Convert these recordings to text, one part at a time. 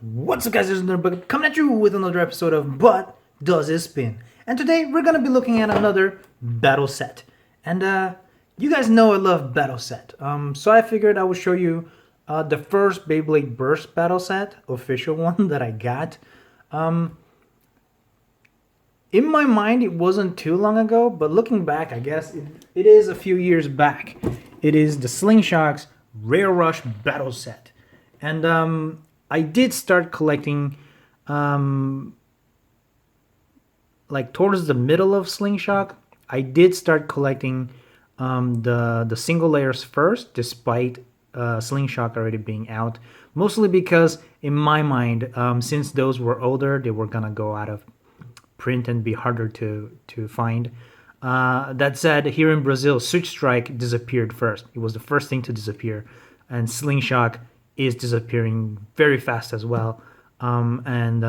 What's up, guys? This is Nerdbug coming at you with another episode of But Does It Spin? And today we're gonna be looking at another battle set. And you guys know I love battle set. So I figured I would show you the first Beyblade Burst battle set, official one that I got. In my mind, it wasn't too long ago, but looking back, I guess it is a few years back. It is the Slingshock's Rare Rush battle set. And I did start collecting like towards the middle of Slingshock. I did start collecting the single layers first, despite Slingshock already being out. Mostly because in my mind, since those were older, they were gonna go out of print and be harder to find. That said, here in Brazil, Switch Strike disappeared first. It was the first thing to disappear, and Slingshock is disappearing very fast as well. And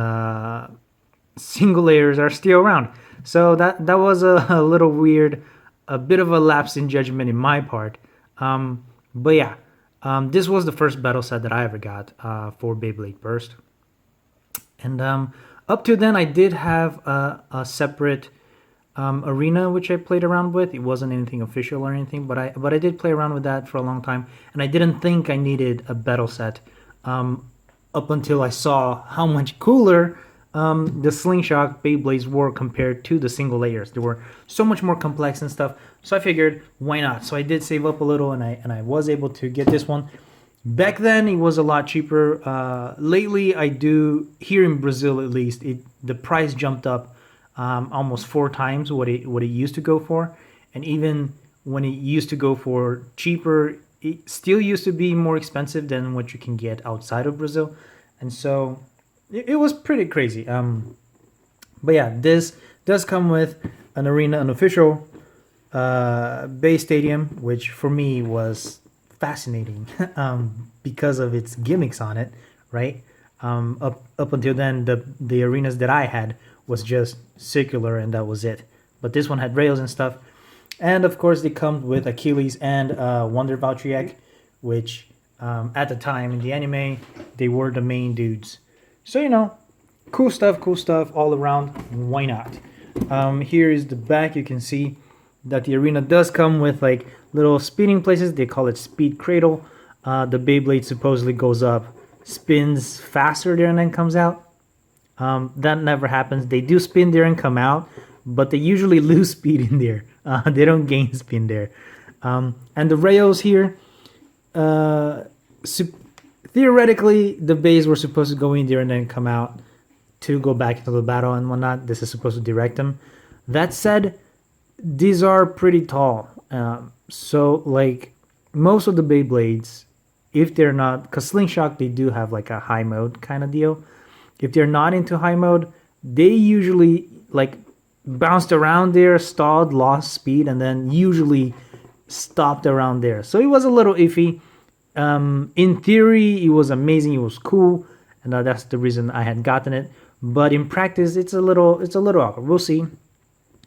single layers are still around. So that was a little weird, a bit of a lapse in judgment in my part. But yeah, this was the first battle set that I ever got for Beyblade Burst. And up to then, I did have a separate arena which I played around with. It wasn't anything official or anything, but I did play around with that for a long time, and I didn't think I needed a battle set up until I saw how much cooler the Slingshock Beyblades were compared to the single layers. They were so much more complex and stuff. So I figured, why not? So I did save up a little, and I was able to get this one. Back then, it was a lot cheaper. Lately, I do, here in Brazil at least, the price jumped up almost 4 times what it used to go for. And even when it used to go for cheaper, it still used to be more expensive than what you can get outside of Brazil. And so it was pretty crazy. But yeah, this does come with an arena, an official Bay Stadium, which for me was fascinating because of its gimmicks on it, right? Up until then, the arenas that I had was just circular, and that was it. But this one had rails and stuff, and of course, they come with Achilles and Wonder Valtryek, which at the time in the anime they were the main dudes. So cool stuff all around. Why not? Here is the back. You can see that the arena does come with like little spinning places. They call it Speed Cradle. The Beyblade supposedly goes up, spins faster there, and then comes out. That never happens. They do spin there and come out, but they usually lose speed in there. They don't gain spin there. And the rails here, theoretically, the bays were supposed to go in there and then come out to go back into the battle and whatnot. This is supposed to direct them. That said, these are pretty tall. So like most of the Beyblades, if they're not, because Slingshock, they do have like a high mode kind of deal. If they're not into high mode, they usually like bounced around there, stalled, lost speed, and then usually stopped around there. So it was a little iffy. In theory, it was amazing. It was cool, and that's the reason I had gotten it. But in practice, it's a little awkward. We'll see.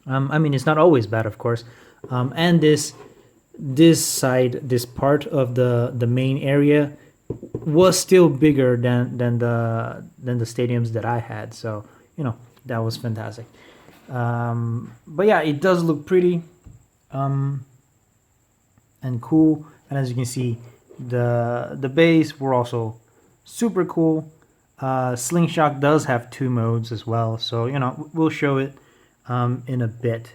I mean, it's not always bad, of course. And this side, this part of the main area was still bigger than the stadiums that I had. So that was fantastic. But yeah, it does look pretty and cool. And as you can see, the bays were also super cool. Slingshock does have 2 modes as well, so we'll show it in a bit.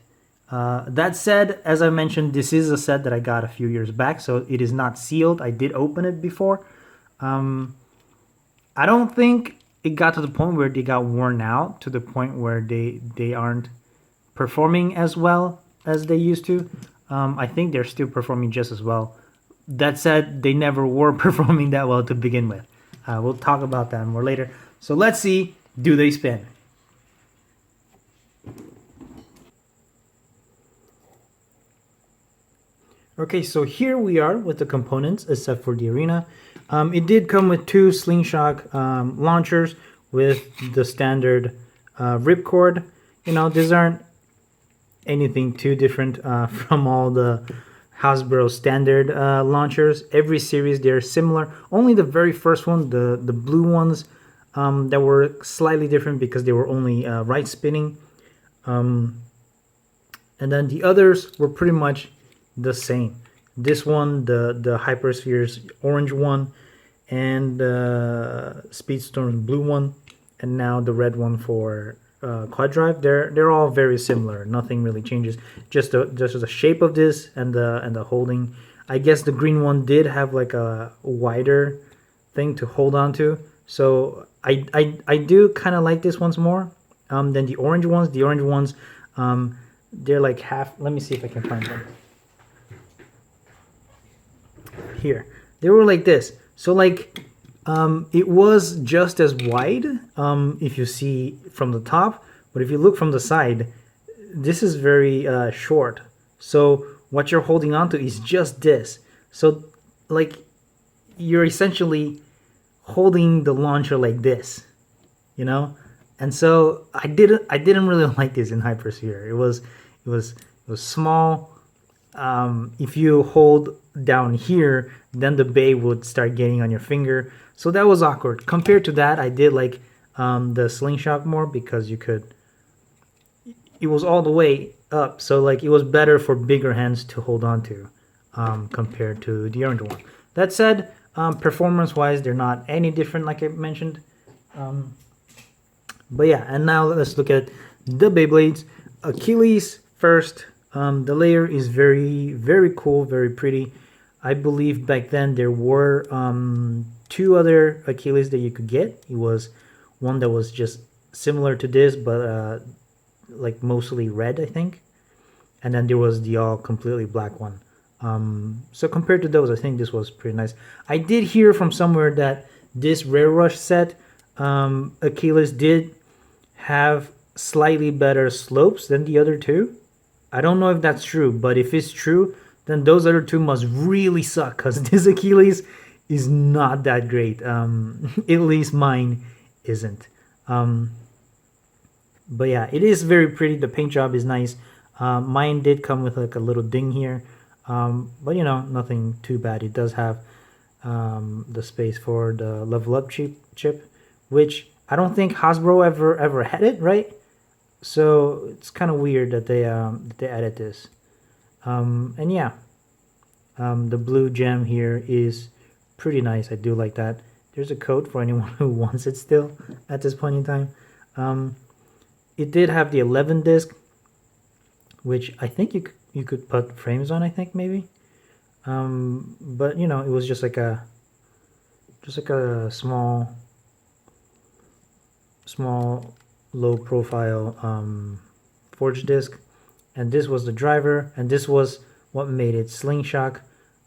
That said, as I mentioned, this is a set that I got a few years back, so it is not sealed. I did open it before. I don't think it got to the point where they got worn out, to the point where they aren't performing as well as they used to. I think they're still performing just as well. That said, they never were performing that well to begin with. We'll talk about that more later. So let's see, do they spin? Okay, so here we are with the components, except for the arena. It did come with 2 Slingshock launchers with the standard ripcord. These aren't anything too different from all the Hasbro standard launchers. Every series, they're similar. Only the very first one, the blue ones, that were slightly different because they were only right spinning. And then the others were pretty much the same. This one, the Hypersphere's orange one, and Speedstorm's blue one, and now the red one for Quad Drive. They're all very similar. Nothing really changes. Just the shape of this and the holding. I guess the green one did have like a wider thing to hold on to. So I do kind of like this one's more than the orange ones. The orange ones, they're like half. Let me see if I can find them. Here, they were like this. So like, it was just as wide if you see from the top, but if you look from the side, this is very short. So what you're holding on to is just this. So like, you're essentially holding the launcher like this, you know. And so I didn't really like this in Hypersphere. It was small. If you hold down here, then the bay would start getting on your finger. So that was awkward. Compared to that, I did like the Slingshot more because it was all the way up. So like, it was better for bigger hands to hold on to compared to the orange one. That said, performance-wise, they're not any different, like I mentioned. But yeah, and now let's look at the Beyblades. Achilles first. The layer is very, very cool, very pretty. I believe back then there were two other Achilles that you could get. It was one that was just similar to this, but like mostly red, I think. And then there was the all completely black one. So compared to those, I think this was pretty nice. I did hear from somewhere that this Rare Rush set, Achilles did have slightly better slopes than the other two. I don't know if that's true, but if it's true, then those other two must really suck because this Achilles is not that great. At least mine isn't. But yeah, it is very pretty. The paint job is nice. Mine did come with like a little ding here, but you know, nothing too bad. It does have the space for the level up chip, which I don't think Hasbro ever had it, right? So it's kind of weird that they added this. And yeah, the blue gem here is pretty nice. I do like that. There's a code for anyone who wants it still at this point in time. It did have the 11 disc, which I think you could put frames on. I think maybe, but you know, it was just like a small low profile forged disc, and this was the driver, and this was what made it Slingshot.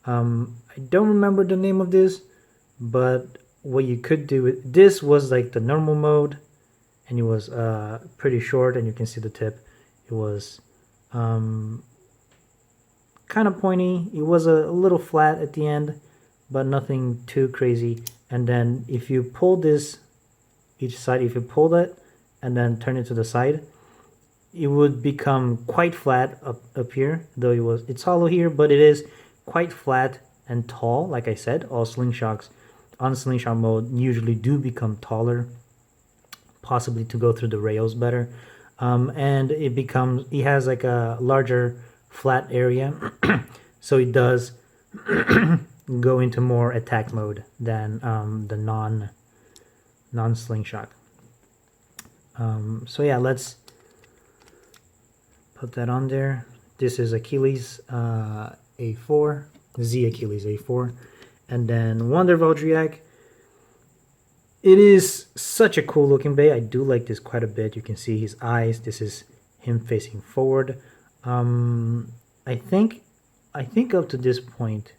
I don't remember the name of this, but what you could do with this was like the normal mode, and it was pretty short, and you can see the tip. It was kind of pointy. It was a little flat at the end, but nothing too crazy. And then if you pull this each side, if you pull that and then turn it to the side, it would become quite flat up here, though it's hollow here, but it is quite flat and tall. Like I said, all Slingshots on Slingshot mode usually do become taller, possibly to go through the rails better. And it has like a larger flat area, so it does go into more attack mode than the non Slingshot. So yeah, let's put that on there. This is Achilles A4, Z Achilles A4, and then Wonder Voldriak. It is such a cool looking bay. I do like this quite a bit. You can see his eyes. This is him facing forward. I think up to this point,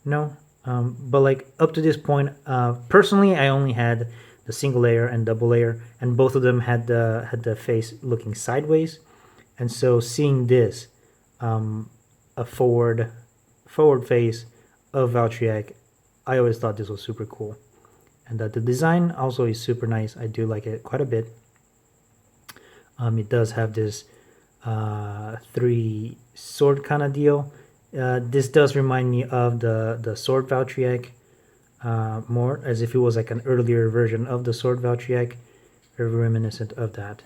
no, but like up to this point, personally, I only had the single layer and double layer, and both of them had the face looking sideways. And so seeing this, a forward face of Valtryek, I always thought this was super cool. And that the design also is super nice. I do like it quite a bit. It does have this 3 sword kind of deal. This does remind me of the sword Valtryek more, as if it was like an earlier version of the Sword Valtryek, very reminiscent of that.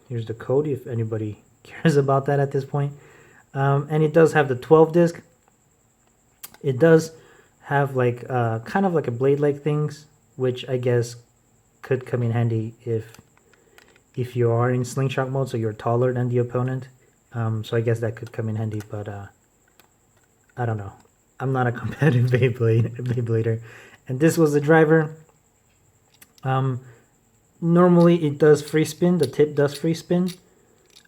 Here's the code if anybody cares about that at this point. And it does have the 12 disc. It does have like kind of like a blade-like things, which I guess could come in handy if you are in slingshot mode, so you're taller than the opponent. So I guess that could come in handy, but I don't know. I'm not a competitive Beyblader. And this was the driver. Normally it does free spin. The tip does free spin,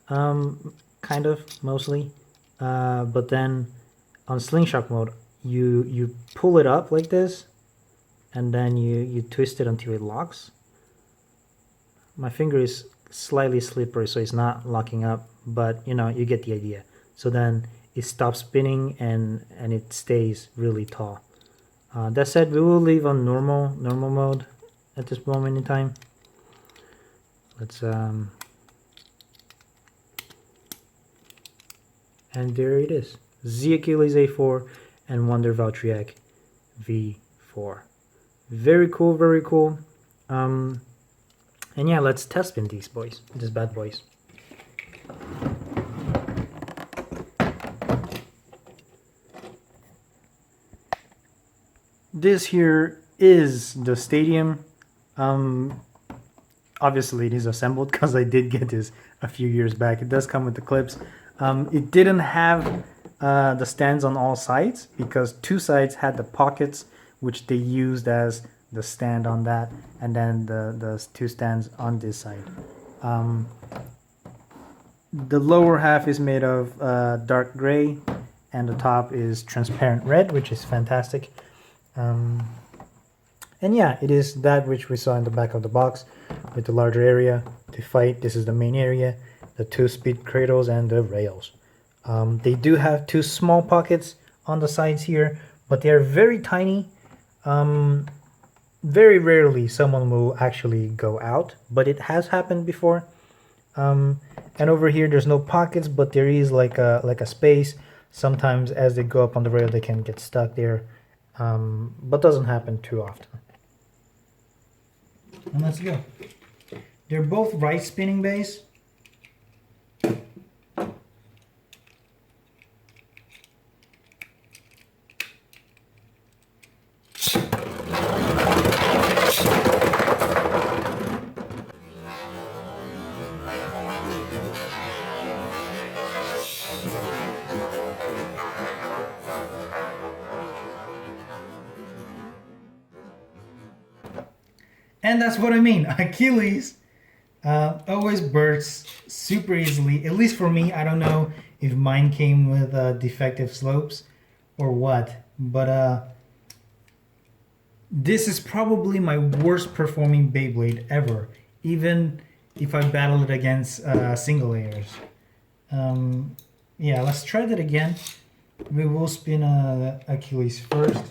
kind of, mostly. But then on slingshot mode, you pull it up like this, and then you twist it until it locks. My finger is slightly slippery, so it's not locking up, but you know, you get the idea. So then it stops spinning and it stays really tall. That said, we will leave on normal mode at this moment in time. Let's and there it is, Z Achilles A4 and Wonder Valtryek V4. Very cool, very cool. And yeah, let's test spin these bad boys. This here is the stadium. Obviously it is assembled because I did get this a few years back. It does come with the clips. It didn't have the stands on all sides because two sides had the pockets, which they used as the stand on that, and then the two stands on this side. The lower half is made of dark gray, and the top is transparent red, which is fantastic. And yeah, it is that which we saw in the back of the box, with the larger area to fight. This is the main area, the two speed cradles and the rails. They do have two small pockets on the sides here, but they are very tiny. Very rarely someone will actually go out, but it has happened before. And over here there's no pockets, but there is like a space. Sometimes as they go up on the rail they can get stuck there, but doesn't happen too often. And let's go. They're both right spinning bass. And that's what I mean. Achilles always bursts super easily. At least for me, I don't know if mine came with defective slopes or what. But this is probably my worst performing Beyblade ever. Even if I battled it against single layers. Yeah, let's try that again. We will spin Achilles first.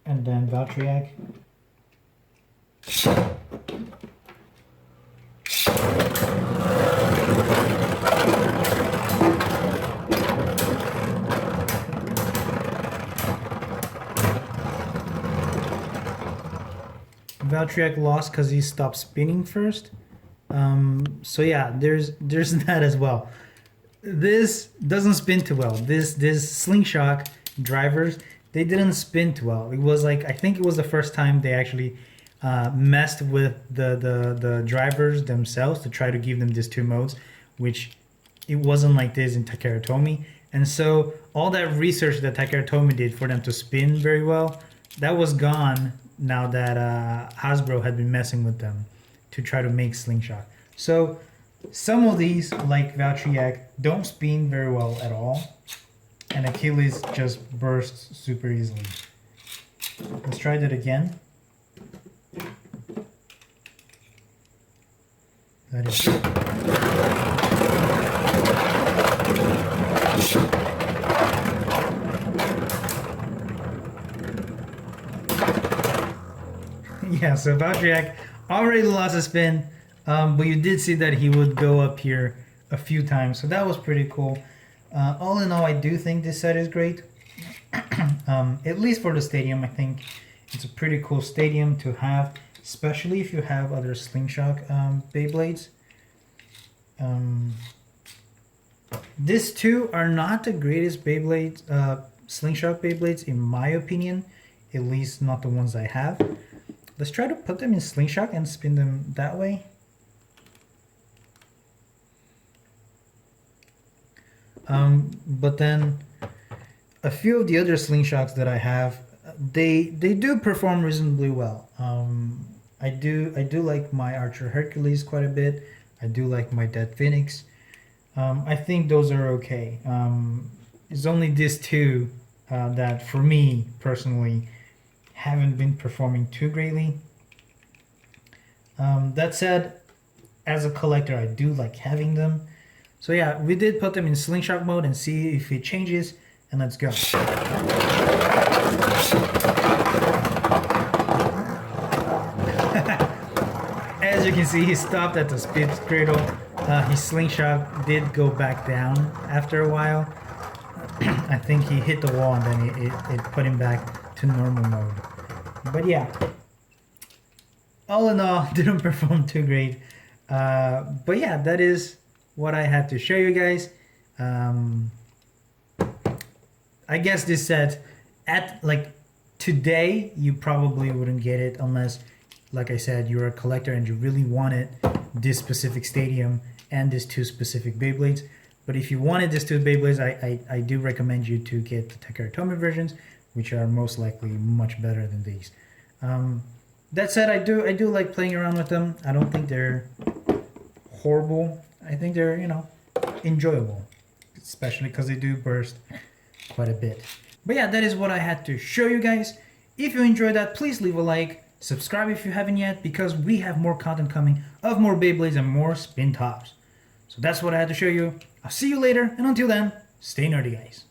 And then Valtryek. Valtryek lost because he stopped spinning first. So yeah, there's that as well. This doesn't spin too well. This slingshot drivers, they didn't spin too well. It was like, I think it was the first time they actually messed with the drivers themselves to try to give them these two modes, which it wasn't like this in Takara Tomy. And so all that research that Takara Tomy did for them to spin very well, that was gone now that Hasbro had been messing with them to try to make slingshot. So some of these, like Valtryek, don't spin very well at all, and Achilles just bursts super easily. Let's try that again. That is it. Yeah, so Valtryek already lost a spin, but you did see that he would go up here a few times, so that was pretty cool. All in all, I do think this set is great. At least for the stadium, I think it's a pretty cool stadium to have, especially if you have other Slingshot Beyblades. These two are not the greatest Beyblades, Slingshot Beyblades in my opinion, at least not the ones I have. Let's try to put them in Slingshot and spin them that way. But then a few of the other Slingshots that I have, they do perform reasonably well. I do like my Archer Hercules quite a bit. I do like my Dead Phoenix. I think those are okay. It's only these two that, for me personally, haven't been performing too greatly. That said, as a collector, I do like having them. So yeah, we did put them in Slingshot mode and see if it changes, and let's go. As you can see, he stopped at the speed cradle. His Slingshot did go back down after a while. I think he hit the wall and then it put him back to normal mode. But yeah, all in all, didn't perform too great. But yeah, that is what I had to show you guys. I guess this set, at like today, you probably wouldn't get it unless, like I said, you're a collector and you really wanted this specific stadium and these two specific Beyblades. But if you wanted these two Beyblades, I do recommend you to get the Takara Tomy versions, which are most likely much better than these. That said, I do like playing around with them. I don't think they're horrible. I think they're, you know, enjoyable, especially because they do burst quite a bit. But yeah, that is what I had to show you guys. If you enjoyed that, please leave a like, subscribe if you haven't yet, because we have more content coming of more Beyblades and more spin tops. So that's what I had to show you. I'll see you later, and until then, stay nerdy, guys.